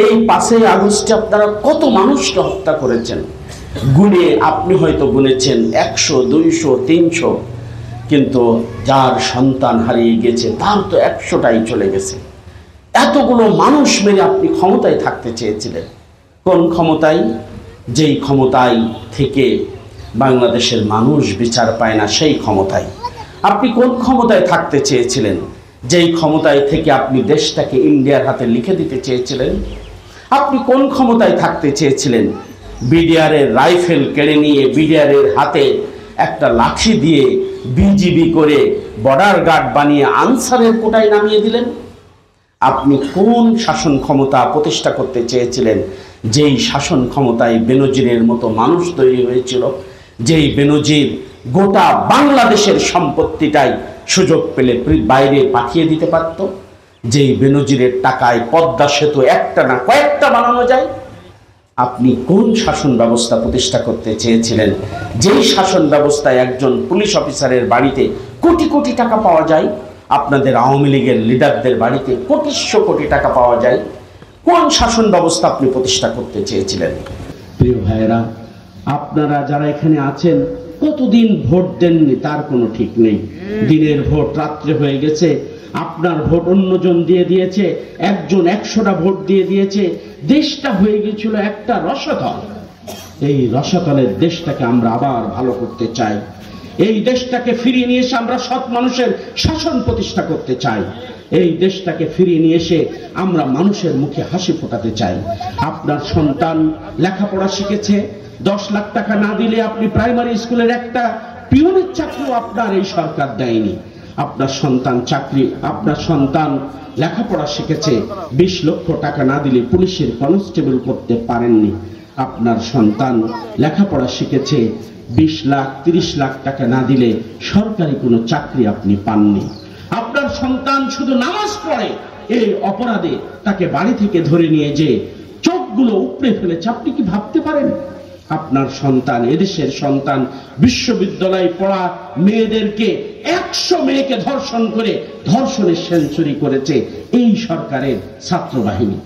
এই 5ই আগস্টে আপনারা কত মানুষকে হত্যা করেছেন, গুণে আপনি হয়তো গুনেছেন 100, 200, 300, কিন্তু যার সন্তান হারিয়ে গেছে তার তো 100টাই চলে গেছে। এতগুলো মানুষ মেরে আপনি ক্ষমতায় থাকতে চেয়েছিলেন। কোন ক্ষমতায়? যেই ক্ষমতায় থেকে বাংলাদেশের মানুষ বিচার পায় না, সেই ক্ষমতায়। আপনি কোন ক্ষমতায় থাকতে চেয়েছিলেন? যেই ক্ষমতায় থেকে আপনি দেশটাকে ইন্ডিয়ার হাতে লিখে দিতে চেয়েছিলেন। আপনি কোন ক্ষমতায় থাকতে চেয়েছিলেন? বিডিআরের রাইফেল কেড়ে নিয়ে বিডিআরের হাতে একটা লাঠি দিয়ে বিজিবি করে বর্ডার গার্ড বানিয়ে আনসারের কোটায় নামিয়ে দিলেন। আপনি কোন শাসন ক্ষমতা প্রতিষ্ঠা করতে চেয়েছিলেন? যেই শাসন ক্ষমতায় বেনজিরের মতো মানুষ তৈরি হয়েছিল, যেই বেনজির গোটা বাংলাদেশের সম্পত্তিটাই সুযোগ পেলে বাইরে পাঠিয়ে দিতে পারত, যেই বেনজিরের টাকায় পদ্মা সেতু একটা না কয়েকটা বানানো যায়। আপনি কোন শাসন ব্যবস্থা প্রতিষ্ঠা করতে চেয়েছিলেন? যেই শাসন ব্যবস্থায় একজন পুলিশ অফিসারের বাড়িতে কোটি কোটি টাকা পাওয়া যায়, আপনাদের আওয়ামী লীগের লিডারদের বাড়িতে কোটিশো কোটি টাকা পাওয়া যায়। কোন শাসন ব্যবস্থা আপনি প্রতিষ্ঠা করতে চেয়েছিলেন? প্রিয় ভাইয়েরা, আপনারা যারা এখানে আছেন কতদিন ভোট দেননি তার কোনো ঠিক নেই। দিনের ভোট রাত্রে হয়ে গেছে, আপনার ভোট অন্যজন দিয়ে দিয়েছে, একজন 100টা ভোট দিয়ে দিয়েছে। দেশটা হয়ে গেছিল একটা রসাতল। এই রসাতলের দেশটাকে আমরা আবার ভালো করতে চাই। এই দেশটাকে ফিরিয়ে নিয়ে এসে আমরা সৎ মানুষের শাসন প্রতিষ্ঠা করতে চাই। এই দেশটাকে ফিরিয়ে নিয়ে এসে আমরা মানুষের মুখে হাসি ফোটাতে চাই। আপনার সন্তান লেখাপড়া শিখেছে, 10 লাখ টাকা না দিলে আপনি প্রাইমারি স্কুলের একটা পিওনের চাকরিও আপনার এই সরকার দেয়নি। আপনার সন্তান লেখাপড়া শিখেছে, 20 লক্ষ টাকা না দিলে পুলিশের কনস্টেবল করতে পারেননি। আপনার সন্তান লেখাপড়া শিখেছে, 20 লাখ 30 লাখ টাকা না দিলে সরকারি কোনো চাকরি আপনি পাননি। আপনার সন্তান শুধু নামাজ পড়ে, এই অপরাধে তাকে বাড়ি থেকে ধরে নিয়ে যে চোখগুলো উপড়ে ফেলেছে। আপনি কি ভাবতে পারেন? আপনার সন্তান, এদেশের সন্তান, বিশ্ববিদ্যালয়ে পড়া মেয়েদেরকে 100 মেয়েকে ধর্ষণ করে ধর্ষণের সেঞ্চুরি করেছে এই সরকারের ছাত্র বাহিনী।